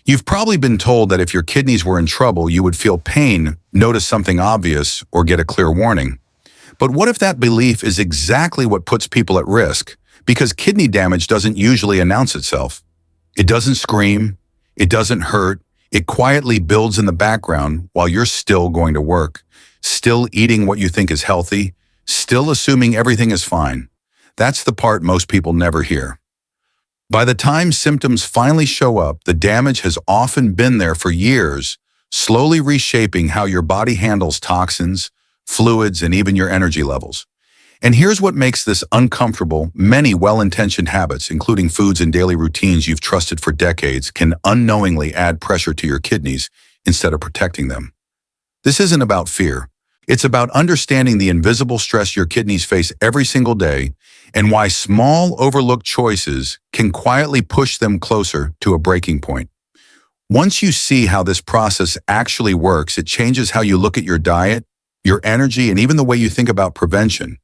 You've probably been told that if your kidneys were in trouble, you would feel pain, notice something obvious, or get a clear warning. But what if that belief is exactly what puts people at risk? Because kidney damage doesn't usually announce itself. It doesn't scream, it doesn't hurt, it quietly builds in the background while you're still going to work, still eating what you think is healthy, still assuming everything is fine. That's the part most people never hear. By the time symptoms finally show up, the damage has often been there for years, slowly reshaping how your body handles toxins, fluids, and even your energy levels. And here's what makes this uncomfortable. Many well-intentioned habits, including foods and daily routines you've trusted for decades, can unknowingly add pressure to your kidneys instead of protecting them. This isn't about fear. It's about understanding the invisible stress your kidneys face every single day and why small, overlooked choices can quietly push them closer to a breaking point. Once you see how this process actually works, it changes how you look at your diet, your energy, and even the way you think about prevention.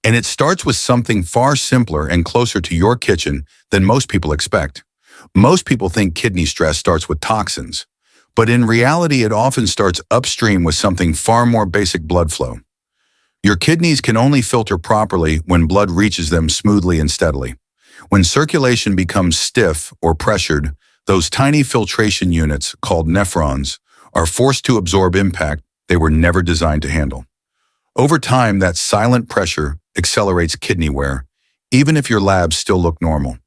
And it starts with something far simpler and closer to your kitchen than most people expect. Most people think kidney stress starts with toxins, but in reality, it often starts upstream with something far more basic: blood flow. Your kidneys can only filter properly when blood reaches them smoothly and steadily. When circulation becomes stiff or pressured, those tiny filtration units, called nephrons, are forced to absorb impact they were never designed to handle. Over time, that silent pressure accelerates kidney wear, even if your labs still look normal.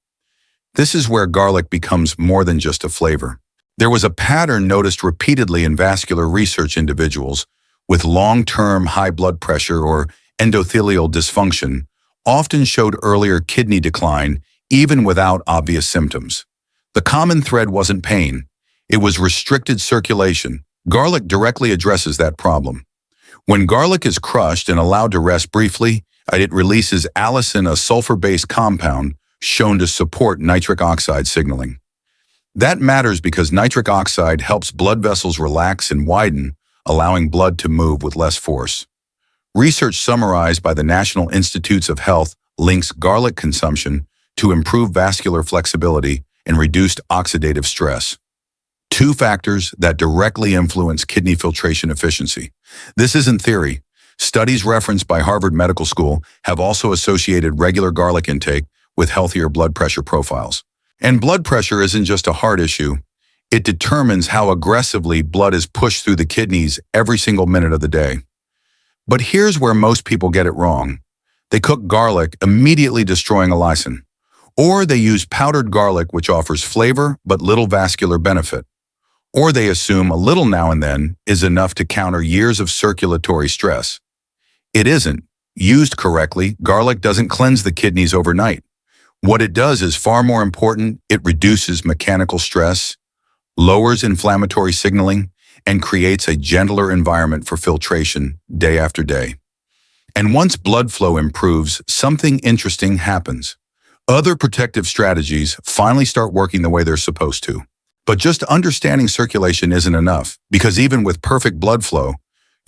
This is where garlic becomes more than just a flavor. There was a pattern noticed repeatedly in vascular research. Individuals with long-term high blood pressure or endothelial dysfunction often showed earlier kidney decline, even without obvious symptoms. The common thread wasn't pain. It was restricted circulation. Garlic directly addresses that problem. When garlic is crushed and allowed to rest briefly, it releases allicin, a sulfur-based compound shown to support nitric oxide signaling. That matters because nitric oxide helps blood vessels relax and widen, allowing blood to move with less force. Research summarized by the National Institutes of Health links garlic consumption to improve vascular flexibility and reduced oxidative stress. Two factors that directly influence kidney filtration efficiency. This isn't theory. Studies referenced by Harvard Medical School have also associated regular garlic intake with healthier blood pressure profiles. And blood pressure isn't just a heart issue. It determines how aggressively blood is pushed through the kidneys every single minute of the day. But here's where most people get it wrong. They cook garlic, immediately destroying allicin. Or they use powdered garlic, which offers flavor but little vascular benefit. Or they assume a little now and then is enough to counter years of circulatory stress. It isn't. Used correctly, garlic doesn't cleanse the kidneys overnight. What it does is far more important. It reduces mechanical stress, lowers inflammatory signaling, and creates a gentler environment for filtration day after day. And once blood flow improves, something interesting happens. Other protective strategies finally start working the way they're supposed to. But just understanding circulation isn't enough, because even with perfect blood flow,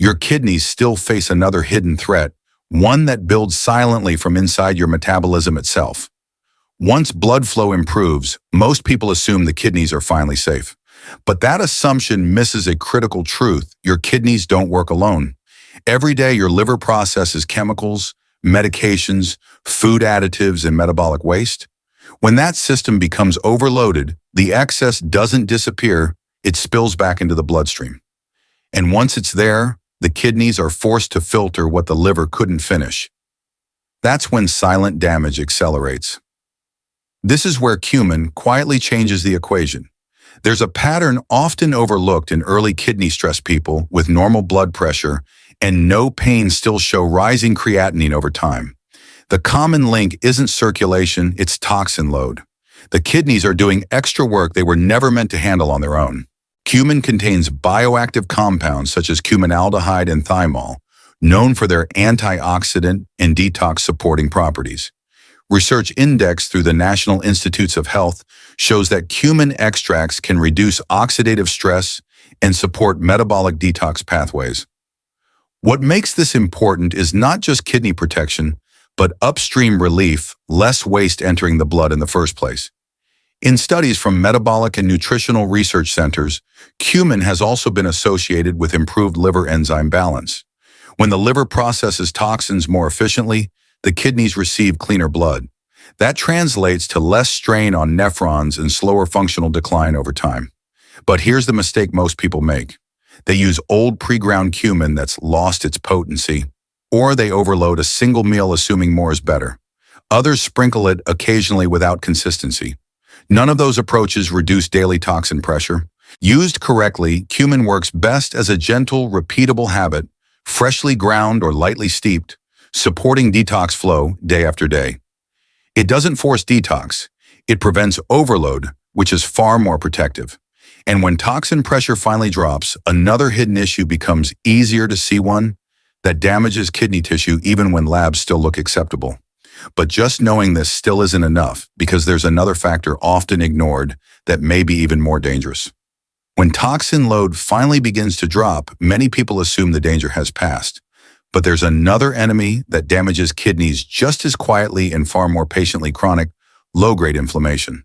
your kidneys still face another hidden threat, one that builds silently from inside your metabolism itself. Once blood flow improves, most people assume the kidneys are finally safe. But that assumption misses a critical truth. Your kidneys don't work alone. Every day, your liver processes chemicals, medications, food additives, and metabolic waste. When that system becomes overloaded, the excess doesn't disappear, it spills back into the bloodstream. And once it's there, the kidneys are forced to filter what the liver couldn't finish. That's when silent damage accelerates. This is where cumin quietly changes the equation. There's a pattern often overlooked in early kidney stress. People with normal blood pressure and no pain still show rising creatinine over time. The common link isn't circulation, it's toxin load. The kidneys are doing extra work they were never meant to handle on their own. Cumin contains bioactive compounds such as cuminaldehyde and thymol, known for their antioxidant and detox supporting properties. Research indexed through the National Institutes of Health shows that cumin extracts can reduce oxidative stress and support metabolic detox pathways. What makes this important is not just kidney protection, but upstream relief, less waste entering the blood in the first place. In studies from metabolic and nutritional research centers, cumin has also been associated with improved liver enzyme balance. When the liver processes toxins more efficiently, the kidneys receive cleaner blood. That translates to less strain on nephrons and slower functional decline over time. But here's the mistake most people make. They use old pre-ground cumin that's lost its potency, or they overload a single meal assuming more is better. Others sprinkle it occasionally without consistency. None of those approaches reduce daily toxin pressure. Used correctly, cumin works best as a gentle, repeatable habit, freshly ground or lightly steeped, supporting detox flow day after day. It doesn't force detox. It prevents overload, which is far more protective. And when toxin pressure finally drops, another hidden issue becomes easier to see, one that damages kidney tissue even when labs still look acceptable. But just knowing this still isn't enough, because there's another factor often ignored that may be even more dangerous. When toxin load finally begins to drop, many people assume the danger has passed. But there's another enemy that damages kidneys just as quietly and far more patiently: chronic, low-grade inflammation.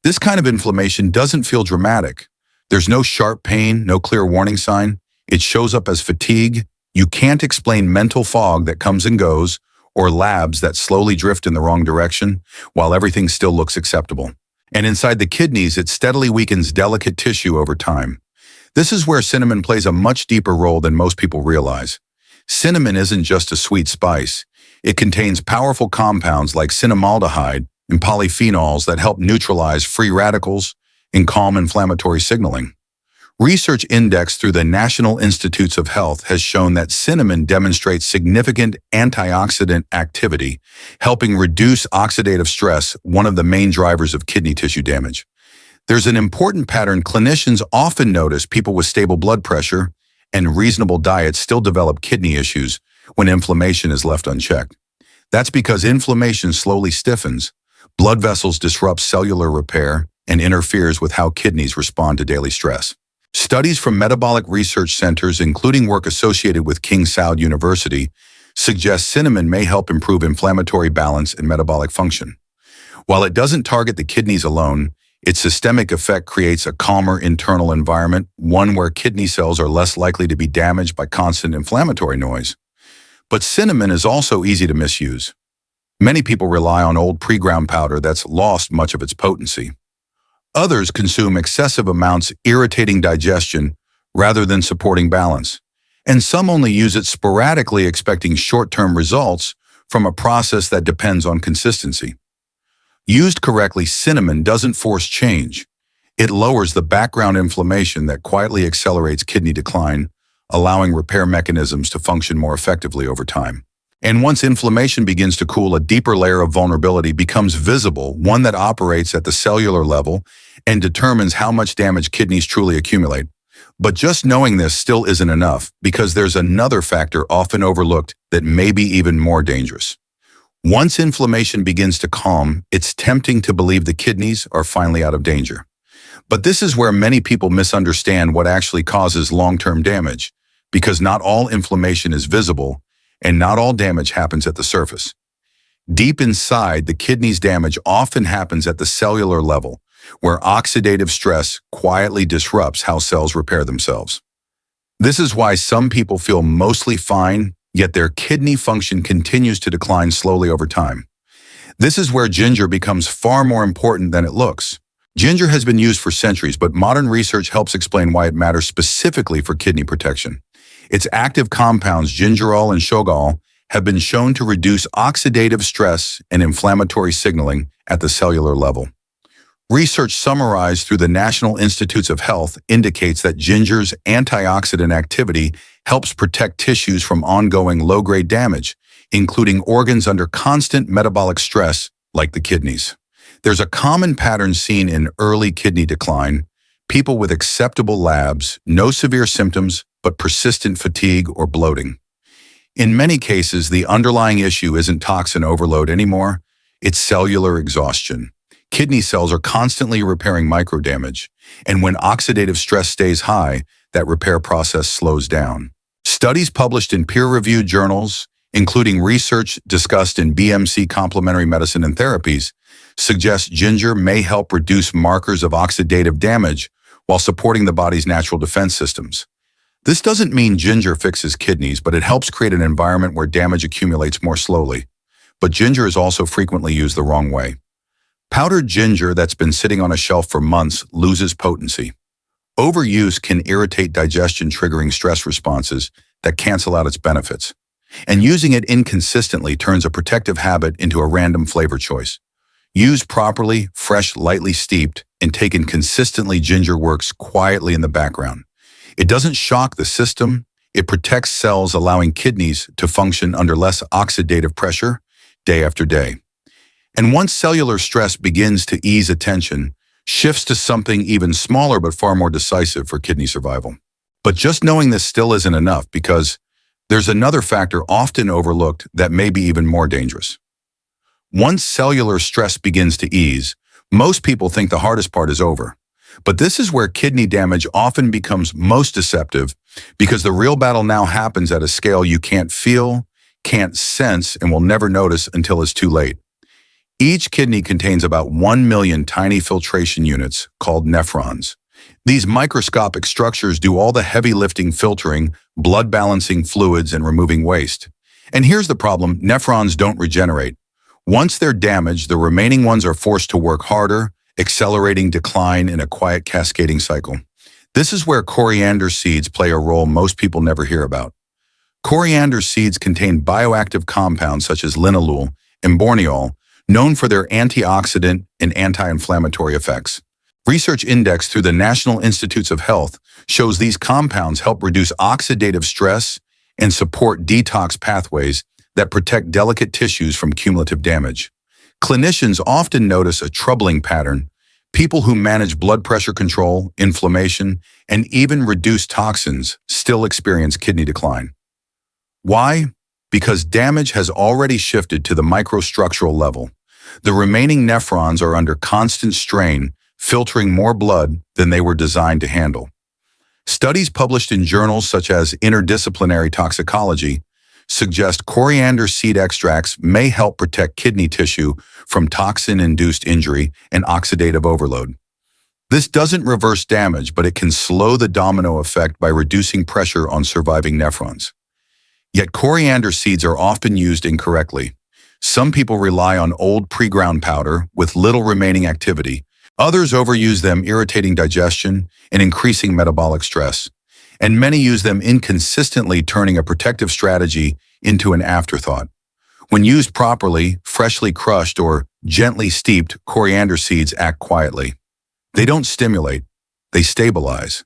This kind of inflammation doesn't feel dramatic. There's no sharp pain, no clear warning sign. It shows up as fatigue. You can't explain mental fog that comes and goes, or labs that slowly drift in the wrong direction while everything still looks acceptable. And inside the kidneys, it steadily weakens delicate tissue over time. This is where cinnamon plays a much deeper role than most people realize. Cinnamon isn't just a sweet spice. It contains powerful compounds like cinnamaldehyde and polyphenols that help neutralize free radicals and calm inflammatory signaling. Research indexed through the National Institutes of Health has shown that cinnamon demonstrates significant antioxidant activity, helping reduce oxidative stress, one of the main drivers of kidney tissue damage. There's an important pattern clinicians often notice: people with stable blood pressure and reasonable diets still develop kidney issues when inflammation is left unchecked. That's because inflammation slowly stiffens, blood vessels disrupt cellular repair, and interferes with how kidneys respond to daily stress. Studies from metabolic research centers, including work associated with King Saud University, suggest cinnamon may help improve inflammatory balance and metabolic function. While it doesn't target the kidneys alone, its systemic effect creates a calmer internal environment, one where kidney cells are less likely to be damaged by constant inflammatory noise. But cinnamon is also easy to misuse. Many people rely on old pre-ground powder that's lost much of its potency. Others consume excessive amounts, irritating digestion rather than supporting balance. And some only use it sporadically, expecting short-term results from a process that depends on consistency. Used correctly, cinnamon doesn't force change. It lowers the background inflammation that quietly accelerates kidney decline, allowing repair mechanisms to function more effectively over time. And once inflammation begins to cool, a deeper layer of vulnerability becomes visible, one that operates at the cellular level and determines how much damage kidneys truly accumulate. But just knowing this still isn't enough, because there's another factor often overlooked that may be even more dangerous. Once inflammation begins to calm, it's tempting to believe the kidneys are finally out of danger. But this is where many people misunderstand what actually causes long-term damage, because not all inflammation is visible, and not all damage happens at the surface. Deep inside, the kidney's damage often happens at the cellular level, where oxidative stress quietly disrupts how cells repair themselves. This is why some people feel mostly fine, yet their kidney function continues to decline slowly over time. This is where ginger becomes far more important than it looks. Ginger has been used for centuries, but modern research helps explain why it matters specifically for kidney protection. Its active compounds, gingerol and shogal, have been shown to reduce oxidative stress and inflammatory signaling at the cellular level. Research summarized through the National Institutes of Health indicates that ginger's antioxidant activity helps protect tissues from ongoing low-grade damage, including organs under constant metabolic stress, like the kidneys. There's a common pattern seen in early kidney decline: people with acceptable labs, no severe symptoms, but persistent fatigue or bloating. In many cases, the underlying issue isn't toxin overload anymore, it's cellular exhaustion. Kidney cells are constantly repairing microdamage, and when oxidative stress stays high, that repair process slows down. Studies published in peer-reviewed journals, including research discussed in BMC Complementary Medicine and Therapies, suggests ginger may help reduce markers of oxidative damage while supporting the body's natural defense systems. This doesn't mean ginger fixes kidneys, but it helps create an environment where damage accumulates more slowly. But ginger is also frequently used the wrong way. Powdered ginger that's been sitting on a shelf for months loses potency. Overuse can irritate digestion, triggering stress responses that cancel out its benefits. And using it inconsistently turns a protective habit into a random flavor choice. Used properly, fresh, lightly steeped, and taken consistently, ginger works quietly in the background. It doesn't shock the system. It protects cells, allowing kidneys to function under less oxidative pressure day after day. And once cellular stress begins to ease, attention shifts to something even smaller but far more decisive for kidney survival. But just knowing this still isn't enough, because there's another factor often overlooked that may be even more dangerous. Once cellular stress begins to ease, most people think the hardest part is over. But this is where kidney damage often becomes most deceptive, because the real battle now happens at a scale you can't feel, can't sense, and will never notice until it's too late. Each kidney contains about 1 million tiny filtration units called nephrons. These microscopic structures do all the heavy lifting, filtering, blood balancing fluids, and removing waste. And here's the problem: nephrons don't regenerate. Once they're damaged, the remaining ones are forced to work harder, accelerating decline in a quiet cascading cycle. This is where coriander seeds play a role most people never hear about. Coriander seeds contain bioactive compounds such as linalool and borneol, known for their antioxidant and anti-inflammatory effects. Research indexed through the National Institutes of Health shows these compounds help reduce oxidative stress and support detox pathways that protect delicate tissues from cumulative damage. Clinicians often notice a troubling pattern. People who manage blood pressure control, inflammation, and even reduce toxins still experience kidney decline. Why? Because damage has already shifted to the microstructural level. The remaining nephrons are under constant strain, filtering more blood than they were designed to handle. Studies published in journals such as Interdisciplinary Toxicology suggest coriander seed extracts may help protect kidney tissue from toxin-induced injury and oxidative overload. This doesn't reverse damage, but it can slow the domino effect by reducing pressure on surviving nephrons. Yet coriander seeds are often used incorrectly. Some people rely on old pre-ground powder with little remaining activity. Others overuse them, irritating digestion and increasing metabolic stress. And many use them inconsistently, turning a protective strategy into an afterthought. When used properly, freshly crushed or gently steeped, coriander seeds act quietly. They don't stimulate, they stabilize.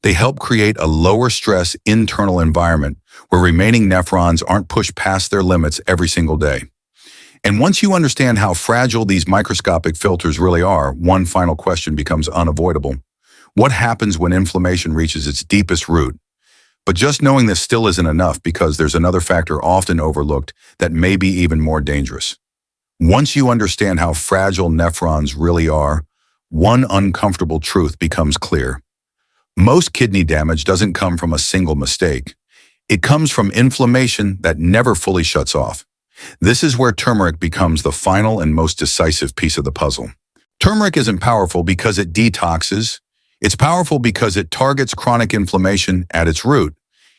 They help create a lower stress internal environment where remaining nephrons aren't pushed past their limits every single day. And once you understand how fragile these microscopic filters really are, one final question becomes unavoidable. What happens when inflammation reaches its deepest root? But just knowing this still isn't enough, because there's another factor often overlooked that may be even more dangerous. Once you understand how fragile nephrons really are, one uncomfortable truth becomes clear. Most kidney damage doesn't come from a single mistake. It comes from inflammation that never fully shuts off. This is where turmeric becomes the final and most decisive piece of the puzzle. Turmeric isn't powerful because it detoxes. It's powerful because it targets chronic inflammation at its root.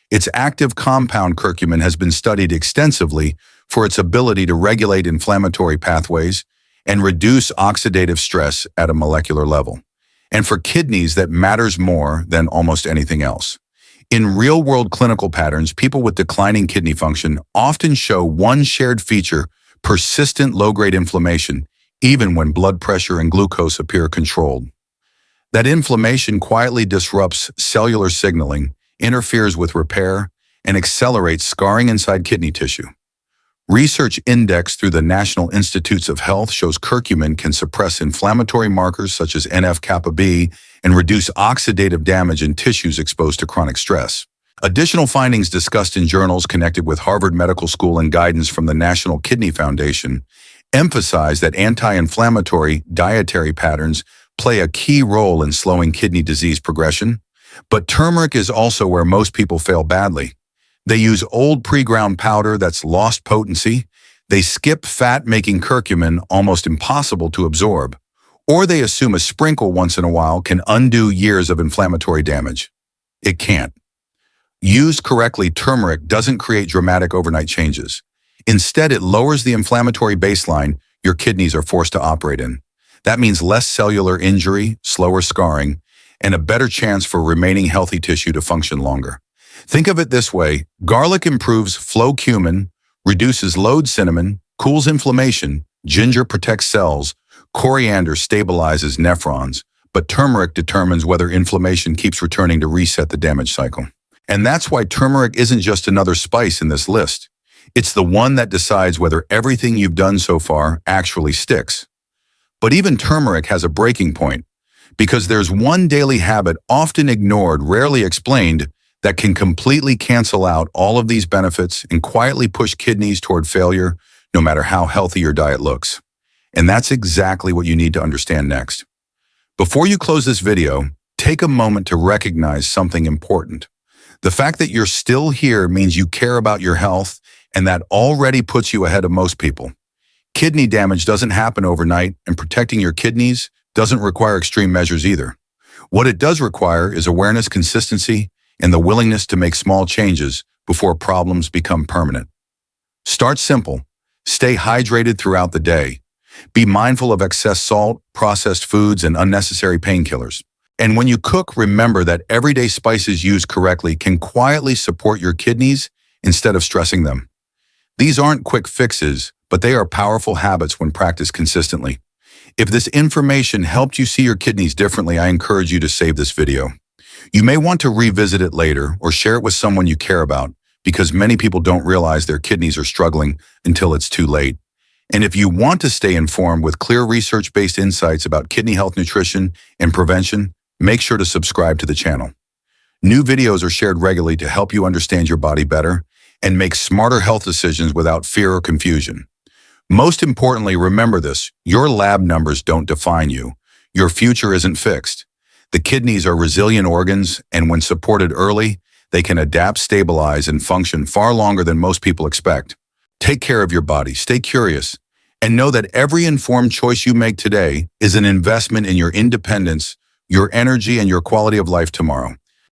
Its active compound, curcumin, has been studied extensively for its ability to regulate inflammatory pathways and reduce oxidative stress at a molecular level. And for kidneys, that matters more than almost anything else. In real-world clinical patterns, people with declining kidney function often show one shared feature: persistent low-grade inflammation, even when blood pressure and glucose appear controlled. That inflammation quietly disrupts cellular signaling, interferes with repair, and accelerates scarring inside kidney tissue. Research indexed through the National Institutes of Health shows curcumin can suppress inflammatory markers such as NF-kappa B and reduce oxidative damage in tissues exposed to chronic stress. Additional findings discussed in journals connected with Harvard Medical School and guidance from the National Kidney Foundation emphasize that anti-inflammatory dietary patterns play a key role in slowing kidney disease progression. But turmeric is also where most people fail badly. They use old pre-ground powder that's lost potency. They skip fat-making curcumin, almost impossible to absorb, or they assume a sprinkle once in a while can undo years of inflammatory damage. It can't. Used correctly, turmeric doesn't create dramatic overnight changes. Instead, it lowers the inflammatory baseline your kidneys are forced to operate in. That means less cellular injury, slower scarring, and a better chance for remaining healthy tissue to function longer. Think of it this way: garlic improves flow cumin, reduces load cinnamon, cools inflammation, ginger protects cells, coriander stabilizes nephrons, but turmeric determines whether inflammation keeps returning to reset the damage cycle. And that's why turmeric isn't just another spice in this list. It's the one that decides whether everything you've done so far actually sticks. But even turmeric has a breaking point, because there's one daily habit often ignored, rarely explained, that can completely cancel out all of these benefits and quietly push kidneys toward failure, no matter how healthy your diet looks. And that's exactly what you need to understand next. Before you close this video, take a moment to recognize something important. The fact that you're still here means you care about your health, and that already puts you ahead of most people. Kidney damage doesn't happen overnight, and protecting your kidneys doesn't require extreme measures either. What it does require is awareness, consistency, and the willingness to make small changes before problems become permanent. Start simple. Stay hydrated throughout the day. Be mindful of excess salt, processed foods, and unnecessary painkillers. And when you cook, remember that everyday spices used correctly can quietly support your kidneys instead of stressing them. These aren't quick fixes, but they are powerful habits when practiced consistently. If this information helped you see your kidneys differently, I encourage you to save this video. You may want to revisit it later or share it with someone you care about, because many people don't realize their kidneys are struggling until it's too late. And if you want to stay informed with clear research-based insights about kidney health, nutrition, and prevention, make sure to subscribe to the channel. New videos are shared regularly to help you understand your body better and make smarter health decisions without fear or confusion. Most importantly, remember this: your lab numbers don't define you. Your future isn't fixed. The kidneys are resilient organs, and when supported early, they can adapt, stabilize, and function far longer than most people expect. Take care of your body, stay curious, and know that every informed choice you make today is an investment in your independence, your energy, and your quality of life tomorrow.